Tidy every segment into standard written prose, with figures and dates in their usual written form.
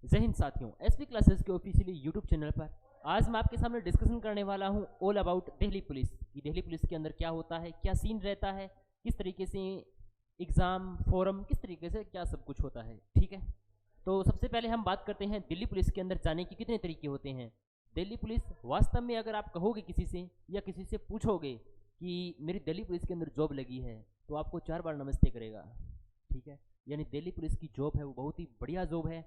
जय हिंद साथियों, SP classes के ऑफिशियली यूट्यूब चैनल पर आज मैं आपके सामने डिस्कशन करने वाला हूं ऑल अबाउट दिल्ली पुलिस कि दिल्ली पुलिस के अंदर क्या होता है, क्या सीन रहता है, किस तरीके से एग्ज़ाम फोरम, किस तरीके से क्या सब कुछ होता है। ठीक है, तो सबसे पहले हम बात करते हैं दिल्ली पुलिस के अंदर जाने के कितने तरीके होते हैं। दिल्ली पुलिस वास्तव में अगर आप कहोगे किसी से या किसी से पूछोगे कि मेरी दिल्ली पुलिस के अंदर जॉब लगी है, तो आपको 4 बार नमस्ते करेगा। ठीक है, यानी दिल्ली पुलिस की जॉब है वो बहुत ही बढ़िया जॉब है,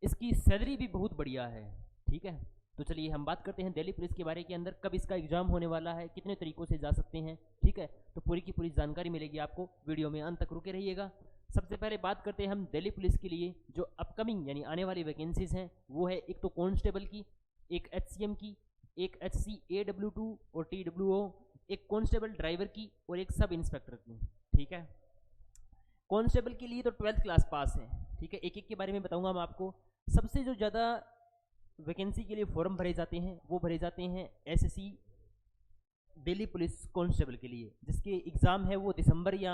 इसकी सैलरी भी बहुत बढ़िया है। ठीक है, तो चलिए हम बात करते हैं दिल्ली पुलिस के बारे के अंदर, कब इसका एग्जाम होने वाला है, कितने तरीकों से जा सकते हैं। ठीक है, तो पूरी की पूरी जानकारी मिलेगी आपको, वीडियो में अंत तक रुके रहिएगा। सबसे पहले बात करते हैं हम दिल्ली पुलिस के लिए जो अपकमिंग यानी आने वाली वैकेंसीज हैं, वो है एक तो कांस्टेबल की, एक HCM की, एक HCAW2 और TWO, एक कांस्टेबल ड्राइवर की और एक सब इंस्पेक्टर की। ठीक है, कांस्टेबल के लिए तो 12th क्लास पास है। ठीक है, एक एक के बारे में बताऊंगा मैं आपको। सबसे जो ज़्यादा वैकेंसी के लिए फॉर्म भरे जाते हैं वो भरे जाते हैं SSC दिल्ली पुलिस कांस्टेबल के लिए, जिसके एग्ज़ाम है वो दिसंबर या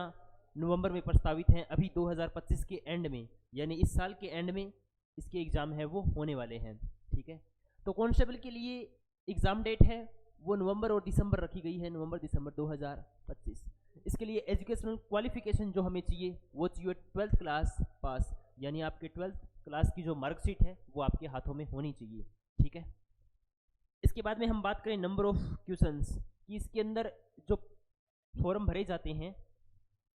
नवंबर में प्रस्तावित हैं। अभी 2025 के एंड में यानी इस साल के एंड में इसके एग्ज़ाम है वो होने वाले हैं। ठीक है, तो कांस्टेबल के लिए एग्ज़ाम डेट है वो नवंबर और दिसंबर रखी गई है, नवंबर दिसंबर 2025। इसके लिए एजुकेशनल क्वालिफिकेशन जो हमें चाहिए वो चाहिए 12th क्लास पास, यानी आपके 12th क्लास की जो मार्कशीट है वो आपके हाथों में होनी चाहिए। ठीक है, इसके बाद में हम बात करें नंबर ऑफ क्वेश्चंस कि इसके अंदर जो फॉर्म भरे जाते हैं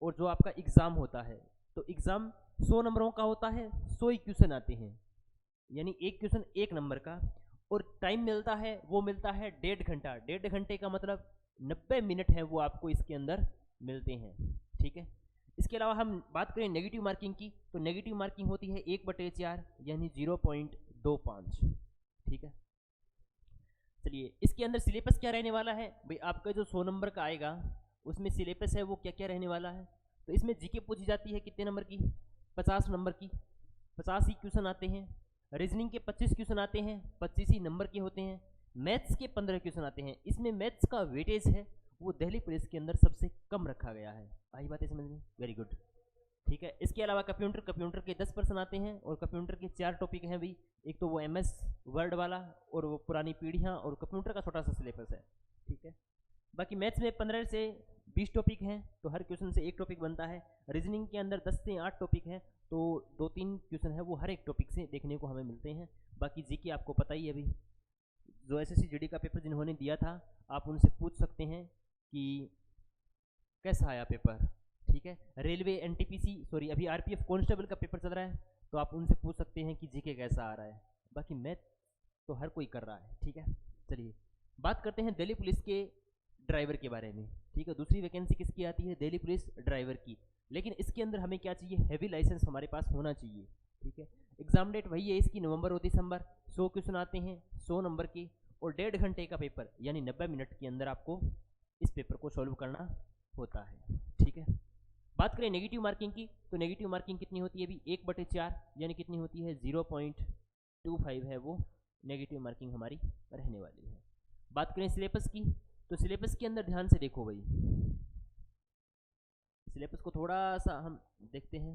और जो आपका एग्ज़ाम होता है, तो एग्ज़ाम 100 नंबरों का होता है, 100 ही क्वेश्चन आते हैं, यानी एक क्वेश्चन 1 नंबर का। और टाइम मिलता है वो मिलता है 1.5 घंटा। 1.5 घंटे का मतलब 90 मिनट है वो आपको इसके अंदर मिलते हैं। ठीक है, इसके अलावा हम बात करें नेगेटिव मार्किंग की, तो नेगेटिव मार्किंग होती है 1/4 यानी 0.25। ठीक है, चलिए इसके अंदर सिलेबस क्या रहने वाला है भाई, आपका जो 100 नंबर का आएगा उसमें सिलेबस है वो क्या क्या रहने वाला है। तो इसमें जीके पूछी जाती है कितने नंबर की, 50 नंबर की, 50 ही क्वेश्चन आते हैं। रीजनिंग के 25 क्वेश्चन आते हैं, 25 ही नंबर के होते हैं। मैथ्स के 15 क्वेश्चन आते हैं। इसमें मैथ्स का वेटेज है वो दिल्ली पुलिस के अंदर सबसे कम रखा गया है। आई बात है समझ में? Very good. ठीक है, इसके अलावा कंप्यूटर के 10% आते हैं और कंप्यूटर के 4 टॉपिक हैं भाई, एक तो वो MS वर्ड वाला और वो पुरानी पीढ़ियाँ और कंप्यूटर का छोटा सा सिलेबस है। ठीक है, बाकी मैथ्स में 15 से 20 टॉपिक हैं, तो हर क्वेश्चन से एक टॉपिक बनता है। रीजनिंग के अंदर 10 से 8 टॉपिक हैं, तो 2-3 क्वेश्चन है वो हर एक टॉपिक से देखने को हमें मिलते हैं। बाकी जीके आपको पता ही है अभी, जो SSC GD का पेपर जिन्होंने दिया था आप उनसे पूछ सकते हैं कि कैसा आया पेपर। ठीक है, रेलवे NTPC सॉरी अभी RPF कांस्टेबल का पेपर चल रहा है, तो आप उनसे पूछ सकते हैं कि जीके कैसा आ रहा है। बाकी मैथ तो हर कोई कर रहा है। ठीक है, चलिए बात करते हैं दिल्ली पुलिस के ड्राइवर के बारे में। ठीक है, दूसरी वैकेंसी किसकी आती है, दिल्ली पुलिस ड्राइवर की, लेकिन इसके अंदर हमें क्या चाहिए, हैवी लाइसेंस हमारे पास होना चाहिए। ठीक है, एग्जाम डेट वही है इसकी, नवंबर और दिसंबर। 100 क्वेश्चन आते हैं, 100 नंबर के और 1.5 घंटे का पेपर, यानी 90 मिनट के अंदर आपको इस पेपर को सॉल्व करना होता है। ठीक है, बात करें नेगेटिव मार्किंग की, तो नेगेटिव मार्किंग कितनी होती है अभी, 1/4 यानी कितनी होती है, 0.25 है वो नेगेटिव मार्किंग हमारी रहने वाली है। बात करें सिलेबस की, तो सिलेबस के अंदर ध्यान से देखो भाई, सिलेबस को थोड़ा सा हम देखते हैं।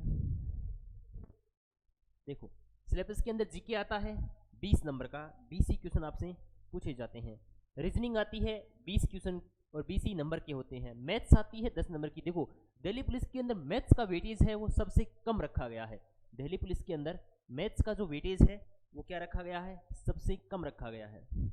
देखो सिलेबस के अंदर जीके आता है 20 नंबर का, 20 ही क्वेश्चन आपसे पूछे जाते हैं। रीजनिंग आती है 20 क्वेश्चन और 20 ही नंबर के होते हैं। मैथ्स आती है 10 नंबर की। देखो दिल्ली पुलिस के अंदर मैथ्स का वेटेज है वो सबसे कम रखा गया है। दिल्ली पुलिस के अंदर मैथ्स का जो वेटेज है वो क्या रखा गया है, सबसे कम रखा गया है।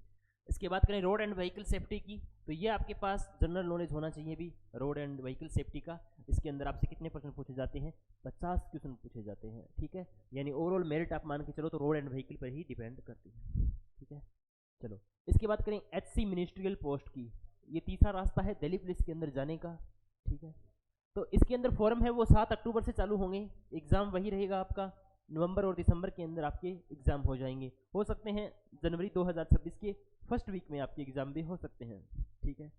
इसके बाद करें रोड एंड व्हीकल सेफ्टी की, तो ये आपके पास जनरल नॉलेज होना चाहिए भी रोड एंड व्हीकल सेफ्टी का। इसके अंदर आपसे कितने % पूछे जाते हैं, 50 क्वेश्चन पूछे जाते हैं। ठीक है, यानी ओवरऑल मेरिट आप मान के चलो तो रोड एंड व्हीकल पर ही डिपेंड करती है। ठीक है, चलो इसके बाद करें HC मिनिस्ट्रियल पोस्ट की, ये तीसरा रास्ता है दिल्ली पुलिस के अंदर जाने का। ठीक है, तो इसके अंदर फॉर्म है वो 7 अक्टूबर से चालू होंगे, एग्ज़ाम वही रहेगा आपका, नवंबर और दिसंबर के अंदर आपके एग्ज़ाम हो जाएंगे। हो सकते हैं जनवरी 2026 के फर्स्ट वीक में आपके एग्ज़ाम भी हो सकते हैं। ठीक है,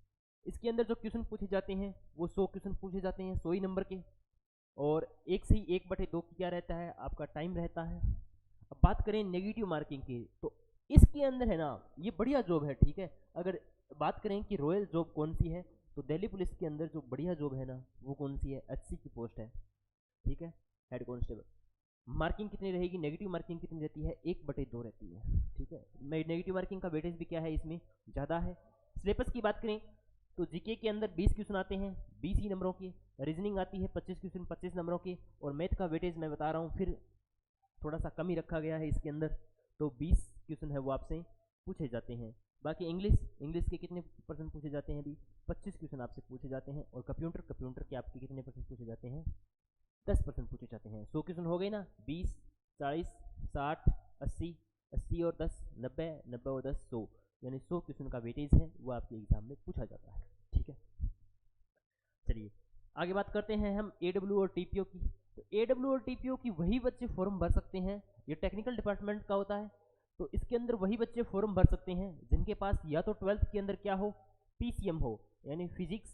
इसके अंदर जो क्वेश्चन पूछे जाते हैं वो 100 क्वेश्चन पूछे जाते हैं, 100 ही नंबर के, और 1 से ही 1/2 की क्या रहता है आपका टाइम रहता है। अब बात करें नेगेटिव मार्किंग की, तो इसके अंदर है ना ये बढ़िया जॉब है। ठीक है, अगर बात करें कि रॉयल जॉब कौन सी है, तो दिल्ली पुलिस के अंदर जो बढ़िया जॉब है ना वो कौन सी है, HC की पोस्ट है। ठीक है, हेड कांस्टेबल। मार्किंग कितनी रहेगी, नेगेटिव मार्किंग कितनी रहती है, 1/2 रहती है, ठीक है। नेगेटिव मार्किंग का वेटेज भी क्या है, इसमें ज़्यादा है। सिलेबस की बात करें तो जीके के अंदर 20 क्वेश्चन आते हैं 20 ही नंबरों के, रीजनिंग आती है 25 क्वेश्चन 25 नंबरों के, और मैथ का वेटेज मैं बता रहा हूँ फिर थोड़ा सा कम ही रखा गया है इसके अंदर, तो 20 क्वेश्चन है वो आपसे पूछे जाते हैं। बाकी इंग्लिश के कितने परसेंट पूछे जाते हैं अभी, 25 क्वेश्चन आपसे पूछे जाते हैं। और कंप्यूटर के आपके कितने परसेंट पूछे जाते हैं, 10% पूछे जाते हैं। 100 क्वेश्चन हो गए ना, 20 40 60 80 80 और 10 90 90 और 10 100, यानी 100 क्वेश्चन का वेटेज है वो आपके एग्जाम में पूछा जाता है, ठीक है। चलिए आगे बात करते हैं हम AW और TPO की। तो AW और TPO की वही बच्चे फॉर्म भर सकते हैं, ये टेक्निकल डिपार्टमेंट का होता है, तो इसके अंदर वही बच्चे फॉर्म भर सकते हैं जिनके पास या तो 12th के अंदर क्या हो, PCM हो, यानी फिजिक्स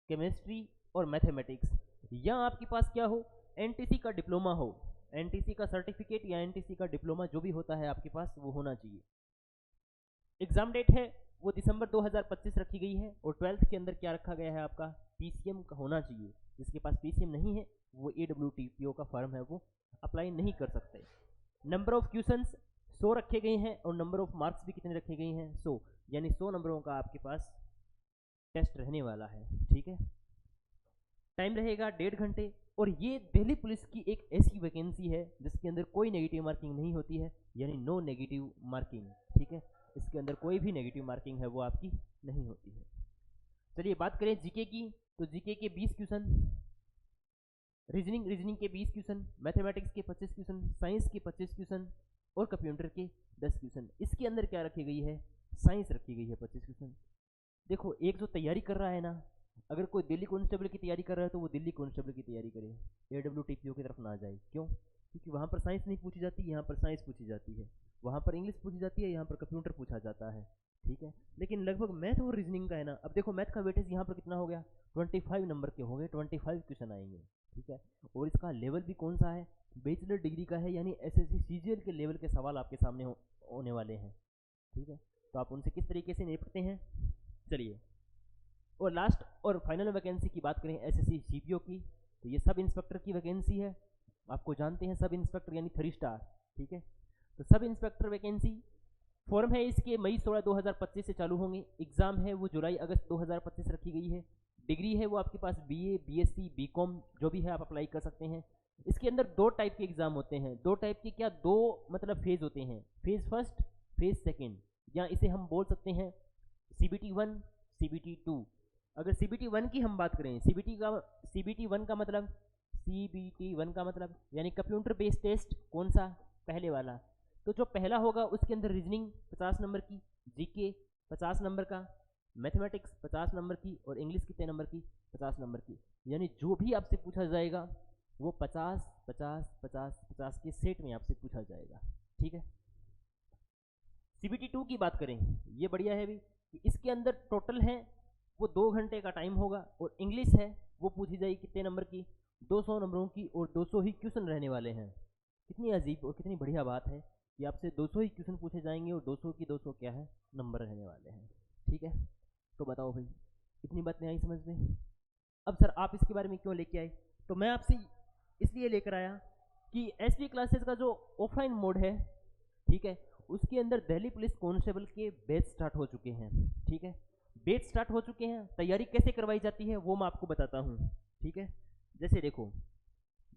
केमिस्ट्री और मैथमेटिक्स, या आपके पास क्या हो, NTC का डिप्लोमा हो, NTC का सर्टिफिकेट या NTC का डिप्लोमा जो भी होता है आपके पास वो होना चाहिए। एग्जाम डेट है वो दिसंबर 2025 रखी गई है, और 12th के अंदर क्या रखा गया है आपका, PCM का होना चाहिए। जिसके पास PCM नहीं है वो AW TPO का फॉर्म है वो अप्लाई नहीं कर सकते। नंबर ऑफ क्वेश्चंस 100 रखे गए हैं, और नंबर ऑफ मार्क्स भी कितने रखे गए हैं, 100, यानी 100 नंबरों का आपके पास टेस्ट रहने वाला है, ठीक है। टाइम रहेगा 1.5 घंटे, और ये दिल्ली पुलिस की एक ऐसी वैकेंसी है जिसके अंदर कोई नेगेटिव मार्किंग नहीं होती है, यानी नो नेगेटिव मार्किंग, ठीक है। इसके अंदर कोई भी नेगेटिव मार्किंग है वो आपकी नहीं होती है। चलिए बात करें जीके की, तो जीके के 20 क्वेश्चन, रीजनिंग के 20 क्वेश्चन, मैथमेटिक्स के 25 क्वेश्चन, साइंस के 25 क्वेश्चन, और कंप्यूटर के 10 क्वेश्चन। इसके अंदर क्या रखी गई है, साइंस रखी गई है 25 क्वेश्चन। देखो एक जो तैयारी कर रहा है ना, अगर कोई दिल्ली कांस्टेबल की तैयारी कर रहा है तो वो दिल्ली कांस्टेबल की तैयारी करे, AW TPO की तरफ ना जाए। क्यों? क्योंकि वहाँ पर साइंस नहीं पूछी जाती, यहाँ पर साइंस पूछी जाती है, वहाँ पर इंग्लिश पूछी जाती है, यहाँ पर कंप्यूटर पूछा जाता है, ठीक है। लेकिन लगभग मैथ और रीजनिंग का है ना, अब देखो मैथ का वेटेज यहाँ पर कितना हो गया, 25 नंबर के हो गए, 25 क्वेश्चन आएंगे, ठीक है। और इसका लेवल भी कौन सा है, बैचलर डिग्री का है, यानी SSC CGL के लेवल के सवाल आपके सामने होने वाले हैं, ठीक है। तो आप उनसे किस तरीके से निपटते हैं। चलिए, और लास्ट और फाइनल वैकेंसी की बात करें SSC GPO की, तो ये सब इंस्पेक्टर की वैकेंसी है, आपको जानते हैं सब इंस्पेक्टर यानी 3 स्टार, ठीक है। तो सब इंस्पेक्टर वैकेंसी फॉर्म है इसके मई 16 2025 से चालू होंगे, एग्जाम है वो जुलाई अगस्त 2025 रखी गई है, डिग्री है वो आपके पास BA BSc BCom जो भी है आप अप्लाई कर सकते हैं। इसके अंदर 2 टाइप के एग्जाम होते हैं, 2 टाइप के क्या, 2 मतलब फेज होते हैं, फेज फर्स्ट फेज सेकेंड, या इसे हम बोल सकते हैं CBT 1 CBT 2। अगर CBT 1 की हम बात करें, CBT 1 का मतलब यानी कंप्यूटर बेस्ड टेस्ट, कौन सा, पहले वाला। तो जो पहला होगा उसके अंदर रीजनिंग 50 नंबर की, जीके 50 नंबर का, मैथमेटिक्स 50 नंबर की, और इंग्लिश कितने नंबर की, 50 नंबर की, यानी जो भी आपसे पूछा जाएगा वो 50 50 50 50 के सेट में आपसे पूछा जाएगा, ठीक है। CBT 2 की बात करें, ये बढ़िया है भी कि इसके अंदर टोटल है वो 2 घंटे का टाइम होगा, और इंग्लिश है वो पूछी जाएगी कितने नंबर की, 200 नंबरों की, और 200 ही क्वेश्चन रहने वाले हैं। कितनी अजीब और कितनी बढ़िया बात है कि आपसे 200 ही क्वेश्चन पूछे जाएंगे, और 200 की 200 क्या है, नंबर रहने वाले हैं, ठीक है। तो बताओ भाई, इतनी बात नहीं आई समझ में। अब सर आप इसके बारे में क्यों लेके आए, तो मैं आपसे इसलिए लेकर आया कि SV क्लासेस का जो ऑफलाइन मोड है, ठीक है, उसके अंदर दिल्ली पुलिस कांस्टेबल के बैच स्टार्ट हो चुके हैं, ठीक है। बैच स्टार्ट हो चुके हैं, तैयारी कैसे करवाई जाती है वो मैं आपको बताता हूँ, ठीक है। जैसे देखो,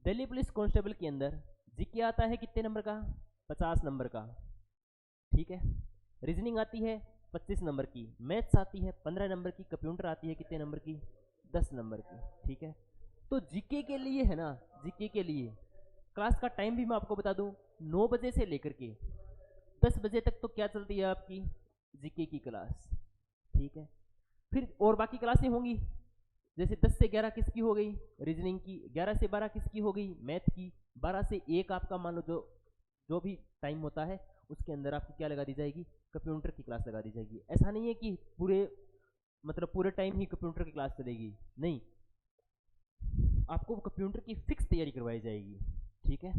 दिल्ली पुलिस कांस्टेबल के अंदर जीके आता है कितने नंबर का, 50 नंबर का, ठीक है। रीजनिंग आती है 25 नंबर की, मैथ्स आती है 15 नंबर की, कंप्यूटर आती है कितने नंबर की, 10 नंबर की, ठीक है। तो जीके के लिए है ना, जीके के लिए क्लास का टाइम भी मैं आपको बता दूं, 9 बजे से लेकर के 10 बजे तक तो क्या चलती है आपकी, जीके की क्लास, ठीक है। फिर और बाकी क्लासें होंगी, जैसे 10 से 11 किसकी हो गई, रीजनिंग की, 11 से 12 किसकी हो गई, मैथ की, 12 से 1 आपका मान लो जो भी टाइम होता है उसके अंदर आपकी क्या लगा दी जाएगी, कंप्यूटर की क्लास लगा दी जाएगी। ऐसा नहीं है कि पूरे टाइम ही कंप्यूटर की क्लास चलेगी, नहीं, आपको कंप्यूटर की फिक्स तैयारी करवाई जाएगी, ठीक है।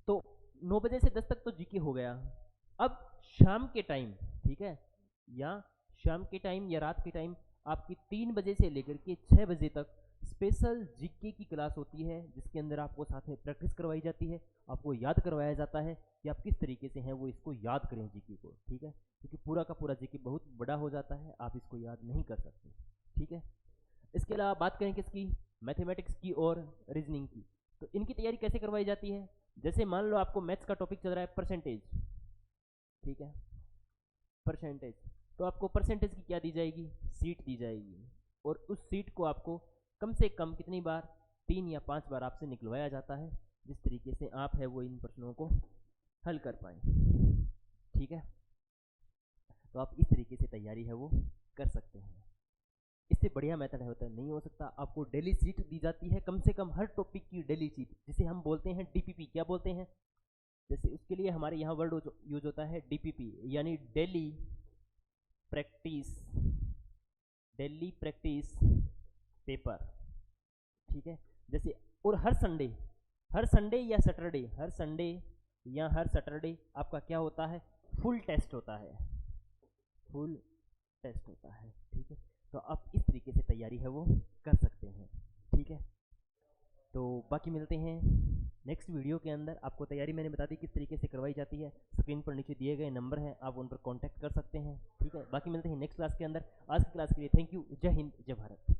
तो 9 बजे से 10 तक तो जीके हो गया। अब शाम के टाइम, ठीक है, या शाम के टाइम या रात के टाइम आपकी 3 बजे से लेकर के 6 बजे तक स्पेशल जीके की क्लास होती है, जिसके अंदर आपको साथ में प्रैक्टिस करवाई जाती है, आपको याद करवाया जाता है कि आप किस तरीके से हैं वो इसको याद करें जीके को, ठीक है, क्योंकि पूरा का पूरा जीके बहुत बड़ा हो जाता है, आप इसको याद नहीं कर सकते, ठीक है। इसके अलावा बात करें किसकी, मैथमेटिक्स की और रीजनिंग की। तो इनकी तैयारी कैसे करवाई जाती है, जैसे मान लो आपको मैथ्स का टॉपिक चल रहा है परसेंटेज, ठीक है, परसेंटेज, तो आपको परसेंटेज की क्या दी जाएगी, सीट दी जाएगी, और उस सीट को आपको कम से कम कितनी बार, 3 या 5 बार आपसे निकलवाया जाता है, जिस तरीके से आप है वो इन प्रश्नों को हल कर पाएँ, ठीक है। तो आप इस तरीके से तैयारी है वो कर सकते हैं। इससे बढ़िया मेथड है होता है नहीं हो सकता। आपको डेली सीट दी जाती है, कम से कम हर टॉपिक की डेली सीट, जिसे हम बोलते हैं डीपीपी। क्या बोलते हैं, जैसे उसके लिए हमारे यहाँ वर्ड यूज होता है डीपीपी, यानी daily practice, daily practice paper, ठीक है। जैसे और हर संडे या सैटरडे, हर संडे या हर सैटरडे आपका क्या होता है, फुल टेस्ट होता है, फुल टेस्ट होता है, ठीक है। तो आप इस तरीके से तैयारी है वो कर सकते हैं, ठीक है। तो बाकी मिलते हैं नेक्स्ट वीडियो के अंदर। आपको तैयारी मैंने बता दी किस तरीके से करवाई जाती है, स्क्रीन पर नीचे दिए गए नंबर हैं, आप उन पर कांटेक्ट कर सकते हैं, ठीक है। बाकी मिलते हैं नेक्स्ट क्लास के अंदर। आज की क्लास के लिए थैंक यू। जय हिंद, जय भारत।